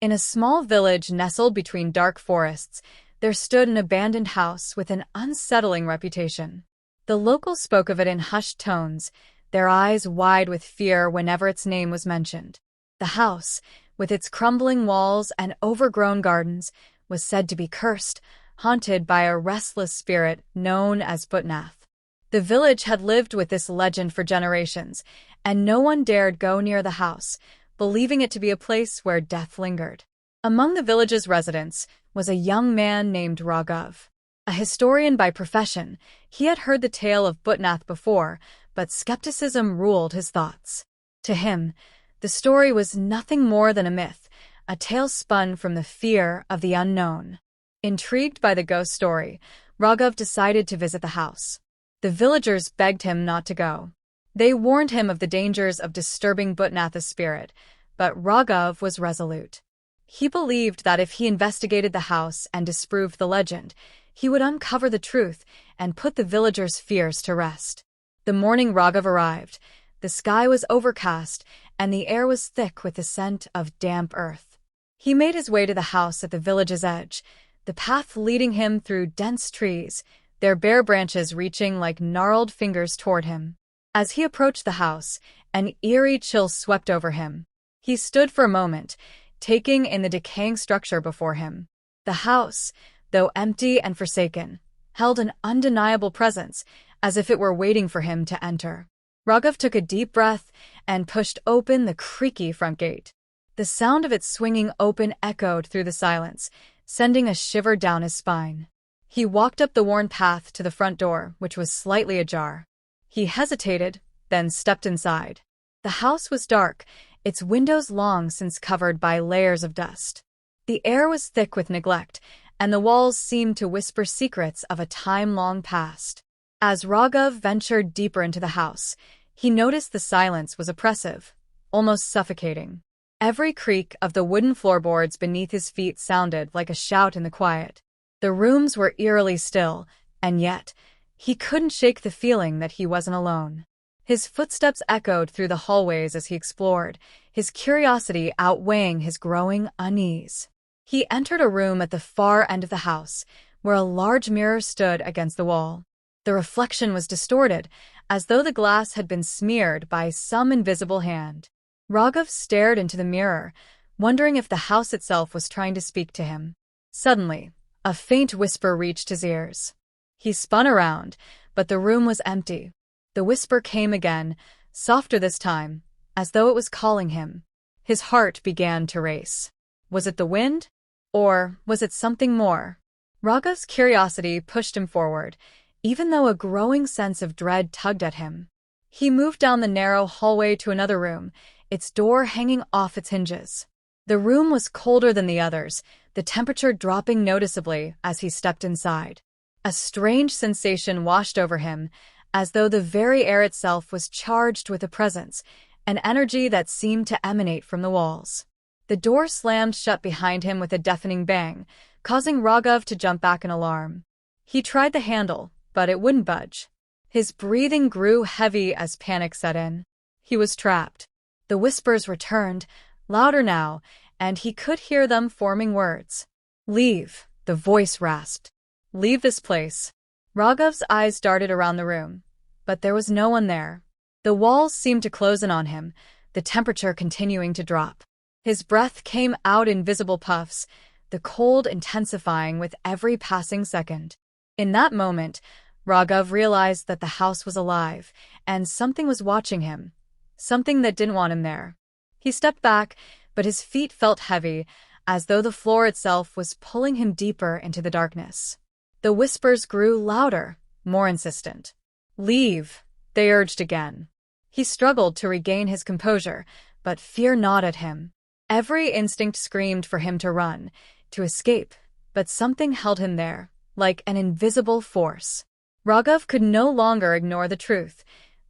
In a small village nestled between dark forests, there stood an abandoned house with an unsettling reputation. The locals spoke of it in hushed tones, their eyes wide with fear whenever its name was mentioned. The house, with its crumbling walls and overgrown gardens, was said to be cursed, haunted by a restless spirit known as Bhoothnath. The village had lived with this legend for generations, and no one dared go near the house, believing it to be a place where death lingered. Among the village's residents was a young man named Raghav. A historian by profession, he had heard the tale of Bhoothnath before, but skepticism ruled his thoughts. To him, the story was nothing more than a myth, a tale spun from the fear of the unknown. Intrigued by the ghost story, Raghav decided to visit the house. The villagers begged him not to go. They warned him of the dangers of disturbing Bhoothnath's spirit, but Raghav was resolute. He believed that if he investigated the house and disproved the legend, he would uncover the truth and put the villagers' fears to rest. The morning Raghav arrived, the sky was overcast and the air was thick with the scent of damp earth. He made his way to the house at the village's edge, the path leading him through dense trees, their bare branches reaching like gnarled fingers toward him. As he approached the house, an eerie chill swept over him. He stood for a moment, taking in the decaying structure before him. The house, though empty and forsaken, held an undeniable presence, as if it were waiting for him to enter. Raghav took a deep breath and pushed open the creaky front gate. The sound of it swinging open echoed through the silence, sending a shiver down his spine. He walked up the worn path to the front door, which was slightly ajar. He hesitated, then stepped inside. The house was dark, its windows long since covered by layers of dust. The air was thick with neglect, and the walls seemed to whisper secrets of a time long past. As Raghav ventured deeper into the house, he noticed the silence was oppressive, almost suffocating. Every creak of the wooden floorboards beneath his feet sounded like a shout in the quiet. The rooms were eerily still, and yet, he couldn't shake the feeling that he wasn't alone. His footsteps echoed through the hallways as he explored, his curiosity outweighing his growing unease. He entered a room at the far end of the house, where a large mirror stood against the wall. The reflection was distorted, as though the glass had been smeared by some invisible hand. Raghav stared into the mirror, wondering if the house itself was trying to speak to him. Suddenly, a faint whisper reached his ears. He spun around, but the room was empty. The whisper came again, softer this time, as though it was calling him. His heart began to race. Was it the wind? Or was it something more? Raghav's curiosity pushed him forward, even though a growing sense of dread tugged at him. He moved down the narrow hallway to another room, its door hanging off its hinges. The room was colder than the others, the temperature dropping noticeably as he stepped inside. A strange sensation washed over him, as though the very air itself was charged with a presence, an energy that seemed to emanate from the walls. The door slammed shut behind him with a deafening bang, causing Raghav to jump back in alarm. He tried the handle, but it wouldn't budge. His breathing grew heavy as panic set in. He was trapped. The whispers returned, louder now, and he could hear them forming words. "Leave," the voice rasped. "Leave this place." Raghav's eyes darted around the room, but there was no one there. The walls seemed to close in on him, the temperature continuing to drop. His breath came out in visible puffs, the cold intensifying with every passing second. In that moment, Raghav realized that the house was alive, and something was watching him, something that didn't want him there. He stepped back, but his feet felt heavy, as though the floor itself was pulling him deeper into the darkness. The whispers grew louder, more insistent. "Leave," they urged again. He struggled to regain his composure, but fear gnawed at him. Every instinct screamed for him to run, to escape, but something held him there, like an invisible force. Raghav could no longer ignore the truth.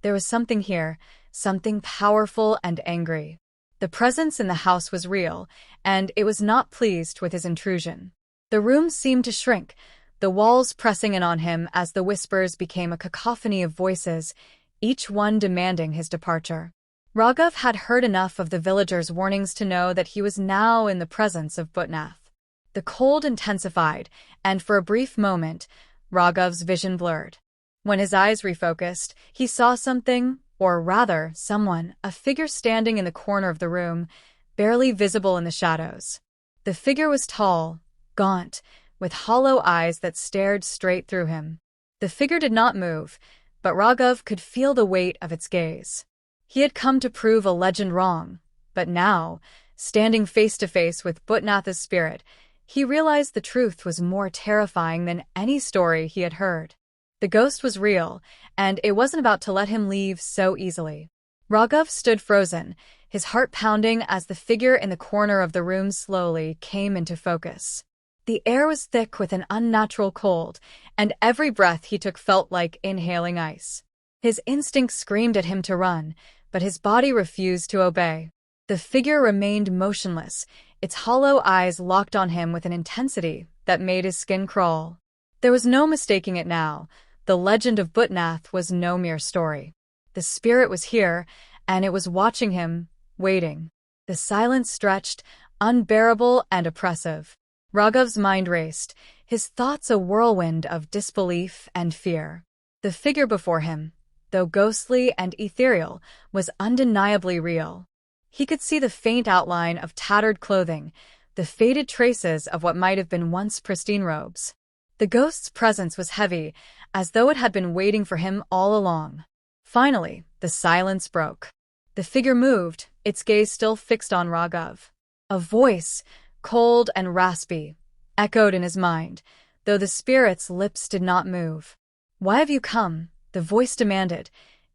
There was something here, something powerful and angry. The presence in the house was real, and it was not pleased with his intrusion. The room seemed to shrink, the walls pressing in on him as the whispers became a cacophony of voices, each one demanding his departure. Raghav had heard enough of the villagers' warnings to know that he was now in the presence of Bhoothnath. The cold intensified, and for a brief moment, Raghav's vision blurred. When his eyes refocused, he saw something, or rather, someone, a figure standing in the corner of the room, barely visible in the shadows. The figure was tall, gaunt, with hollow eyes that stared straight through him. The figure did not move, but Raghav could feel the weight of its gaze. He had come to prove a legend wrong, but now, standing face to face with Bhutnath's spirit, he realized the truth was more terrifying than any story he had heard. The ghost was real, and it wasn't about to let him leave so easily. Raghav stood frozen, his heart pounding as the figure in the corner of the room slowly came into focus. The air was thick with an unnatural cold, and every breath he took felt like inhaling ice. His instincts screamed at him to run, but his body refused to obey. The figure remained motionless, its hollow eyes locked on him with an intensity that made his skin crawl. There was no mistaking it now. The legend of Bhoothnath was no mere story. The spirit was here, and it was watching him, waiting. The silence stretched, unbearable and oppressive. Raghav's mind raced, his thoughts a whirlwind of disbelief and fear. The figure before him, though ghostly and ethereal, was undeniably real. He could see the faint outline of tattered clothing, the faded traces of what might have been once pristine robes. The ghost's presence was heavy, as though it had been waiting for him all along. Finally, the silence broke. The figure moved, its gaze still fixed on Raghav. A voice, cold and raspy, echoed in his mind, though the spirit's lips did not move. "Why have you come?" the voice demanded,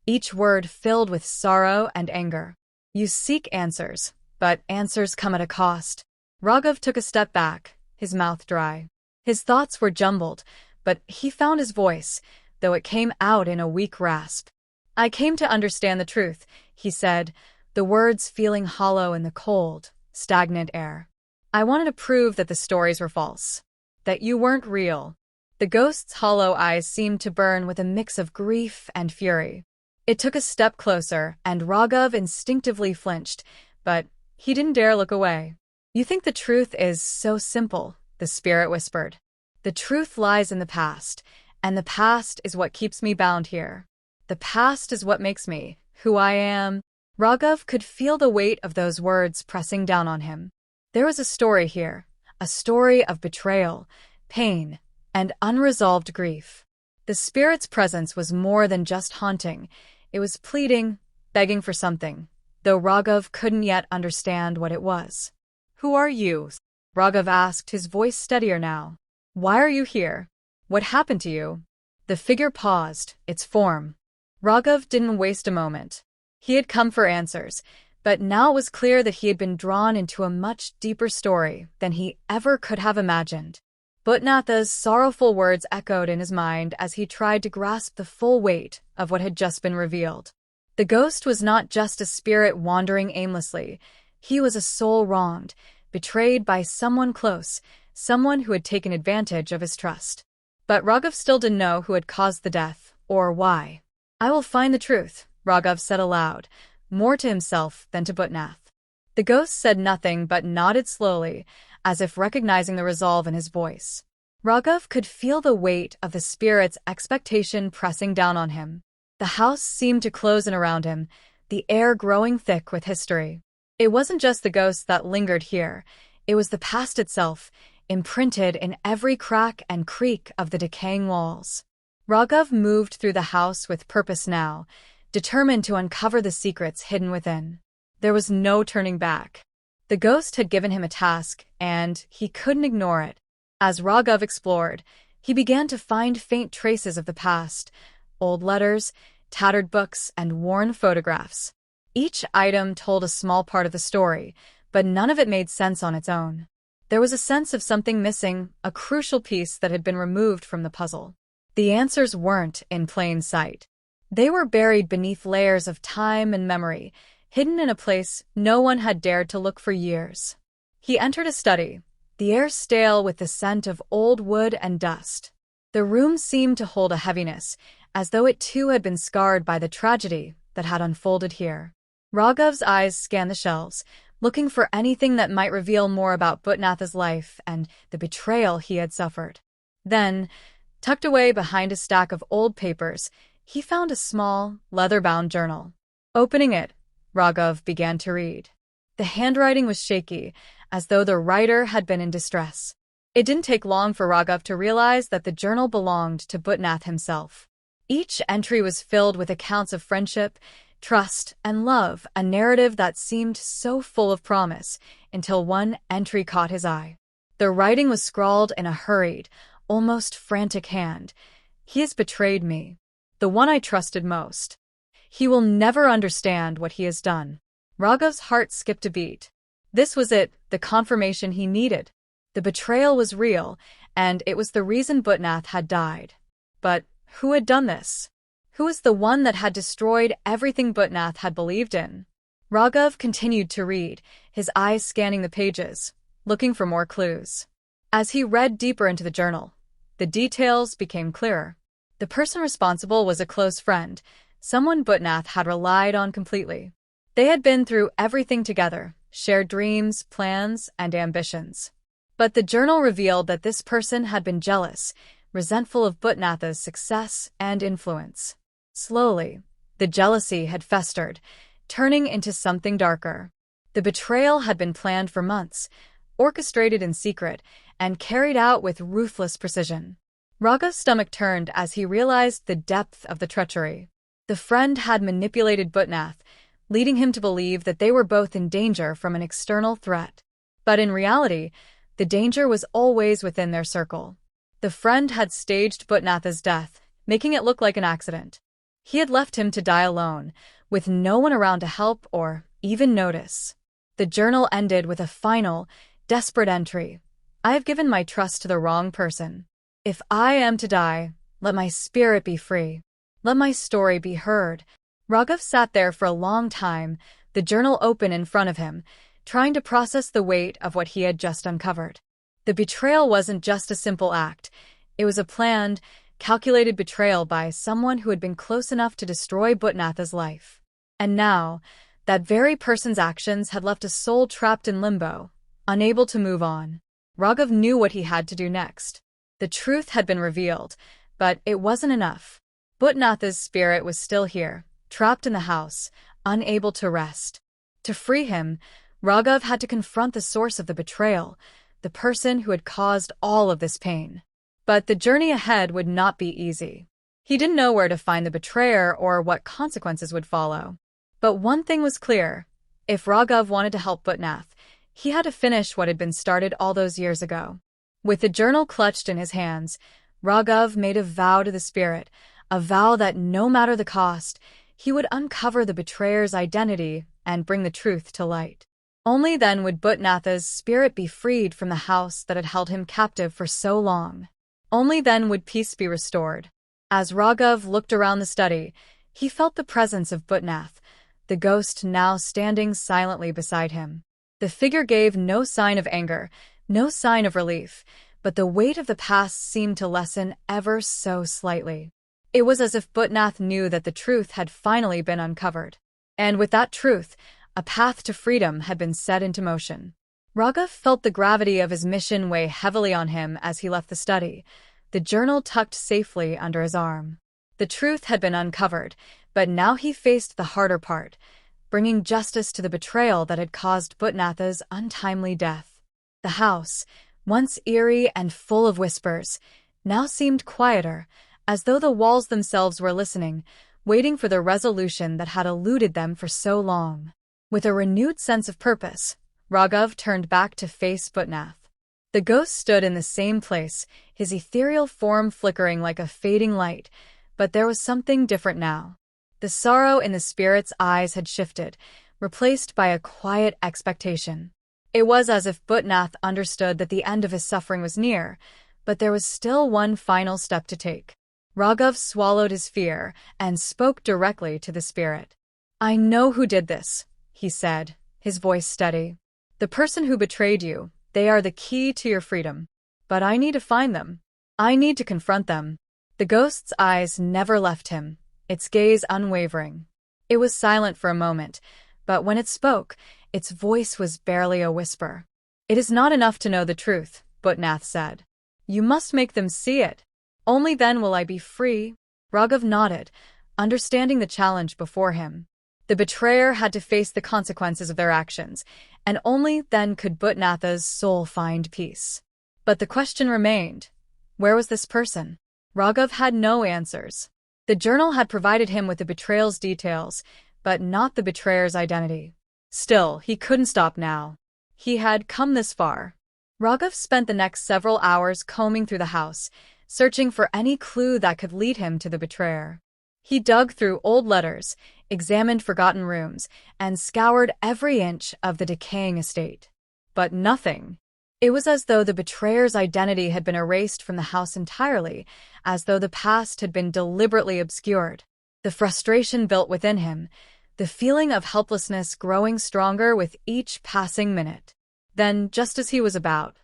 each word filled with sorrow and anger. "You seek answers, but answers come at a cost." Raghav took a step back, his mouth dry. His thoughts were jumbled, but he found his voice, though it came out in a weak rasp. "I came to understand the truth," he said, the words feeling hollow in the cold, stagnant air. "I wanted to prove that the stories were false, that you weren't real." The ghost's hollow eyes seemed to burn with a mix of grief and fury. It took a step closer, and Raghav instinctively flinched, but he didn't dare look away. "You think the truth is so simple," the spirit whispered. "The truth lies in the past, and the past is what keeps me bound here. The past is what makes me who I am." Raghav could feel the weight of those words pressing down on him. There was a story here, a story of betrayal, pain, and unresolved grief. The spirit's presence was more than just haunting. It was pleading, begging for something, though Raghav couldn't yet understand what it was. "Who are you?" Raghav asked, his voice steadier now. "Why are you here? What happened to you?" The figure paused, its form. Raghav didn't waste a moment. He had come for answers, but now it was clear that he had been drawn into a much deeper story than he ever could have imagined. Bhutnath's sorrowful words echoed in his mind as he tried to grasp the full weight of what had just been revealed. The ghost was not just a spirit wandering aimlessly. He was a soul wronged, betrayed by someone close, someone who had taken advantage of his trust. But Raghav still didn't know who had caused the death, or why. "I will find the truth," Raghav said aloud, more to himself than to Bhutnath. The ghost said nothing but nodded slowly, as if recognizing the resolve in his voice. Raghav could feel the weight of the spirit's expectation pressing down on him. The house seemed to close in around him, the air growing thick with history. It wasn't just the ghost that lingered here, it was the past itself, imprinted in every crack and creak of the decaying walls. Raghav moved through the house with purpose now, determined to uncover the secrets hidden within. There was no turning back. The ghost had given him a task, and he couldn't ignore it. As Raghav explored, he began to find faint traces of the past, old letters, tattered books, and worn photographs. Each item told a small part of the story, but none of it made sense on its own. There was a sense of something missing, a crucial piece that had been removed from the puzzle. The answers weren't in plain sight. They were buried beneath layers of time and memory, hidden in a place no one had dared to look for years. He entered a study, the air stale with the scent of old wood and dust. The room seemed to hold a heaviness, as though it too had been scarred by the tragedy that had unfolded here. Raghav's eyes scanned the shelves, looking for anything that might reveal more about Bhutnath's life and the betrayal he had suffered. Then, tucked away behind a stack of old papers, he found a small, leather-bound journal. Opening it, Raghav began to read. The handwriting was shaky, as though the writer had been in distress. It didn't take long for Raghav to realize that the journal belonged to Bhutnath himself. Each entry was filled with accounts of friendship, trust, and love, a narrative that seemed so full of promise, until one entry caught his eye. The writing was scrawled in a hurried, almost frantic hand. "He has betrayed me, the one I trusted most. He will never understand what he has done." Raghav's heart skipped a beat. This was it, the confirmation he needed. The betrayal was real, and it was the reason Bhutnath had died. But who had done this? Who was the one that had destroyed everything Bhutnath had believed in? Raghav continued to read, his eyes scanning the pages, looking for more clues. As he read deeper into the journal, the details became clearer. The person responsible was a close friend, someone Bhutnath had relied on completely. They had been through everything together, shared dreams, plans, and ambitions. But the journal revealed that this person had been jealous, resentful of Bhutnath's success and influence. Slowly, the jealousy had festered, turning into something darker. The betrayal had been planned for months, orchestrated in secret, and carried out with ruthless precision. Raghav's stomach turned as he realized the depth of the treachery. The friend had manipulated Bhutnath, leading him to believe that they were both in danger from an external threat. But in reality, the danger was always within their circle. The friend had staged Bhutnath's death, making it look like an accident. He had left him to die alone, with no one around to help or even notice. The journal ended with a final, desperate entry. "I have given my trust to the wrong person. If I am to die, let my spirit be free. Let my story be heard." Raghav sat there for a long time, the journal open in front of him, trying to process the weight of what he had just uncovered. The betrayal wasn't just a simple act. It was a planned, calculated betrayal by someone who had been close enough to destroy Bhutnath's life. And now, that very person's actions had left a soul trapped in limbo, unable to move on. Raghav knew what he had to do next. The truth had been revealed, but it wasn't enough. Bhutnath's spirit was still here, trapped in the house, unable to rest. To free him, Raghav had to confront the source of the betrayal, the person who had caused all of this pain. But the journey ahead would not be easy. He didn't know where to find the betrayer or what consequences would follow. But one thing was clear. If Raghav wanted to help Bhutnath, he had to finish what had been started all those years ago. With the journal clutched in his hands, Raghav made a vow to the spirit, a vow that no matter the cost, he would uncover the betrayer's identity and bring the truth to light. Only then would Bhutnath's spirit be freed from the house that had held him captive for so long. Only then would peace be restored. As Raghav looked around the study, he felt the presence of Bhutnath, the ghost now standing silently beside him. The figure gave no sign of anger, no sign of relief, but the weight of the past seemed to lessen ever so slightly. It was as if Bhutnath knew that the truth had finally been uncovered. And with that truth, a path to freedom had been set into motion. Raghav felt the gravity of his mission weigh heavily on him as he left the study, the journal tucked safely under his arm. The truth had been uncovered, but now he faced the harder part, bringing justice to the betrayal that had caused Bhutnath's untimely death. The house, once eerie and full of whispers, now seemed quieter, as though the walls themselves were listening, waiting for the resolution that had eluded them for so long. With a renewed sense of purpose, Raghav turned back to face Bhutnath. The ghost stood in the same place, his ethereal form flickering like a fading light, but there was something different now. The sorrow in the spirit's eyes had shifted, replaced by a quiet expectation. It was as if Bhutnath understood that the end of his suffering was near, but there was still one final step to take. Raghav swallowed his fear and spoke directly to the spirit. "I know who did this," he said, his voice steady. "The person who betrayed you, they are the key to your freedom. But I need to find them. I need to confront them." The ghost's eyes never left him, its gaze unwavering. It was silent for a moment, but when it spoke, its voice was barely a whisper. "It is not enough to know the truth," Bhoothnath said. "You must make them see it. Only then will I be free." Raghav nodded, understanding the challenge before him. The betrayer had to face the consequences of their actions, and only then could Bhutnath's soul find peace. But the question remained, where was this person? Raghav had no answers. The journal had provided him with the betrayal's details, but not the betrayer's identity. Still, he couldn't stop now. He had come this far. Raghav spent the next several hours combing through the house, searching for any clue that could lead him to the betrayer. He dug through old letters, examined forgotten rooms, and scoured every inch of the decaying estate. But nothing. It was as though the betrayer's identity had been erased from the house entirely, as though the past had been deliberately obscured. The frustration built within him, the feeling of helplessness growing stronger with each passing minute. Then, just as he was about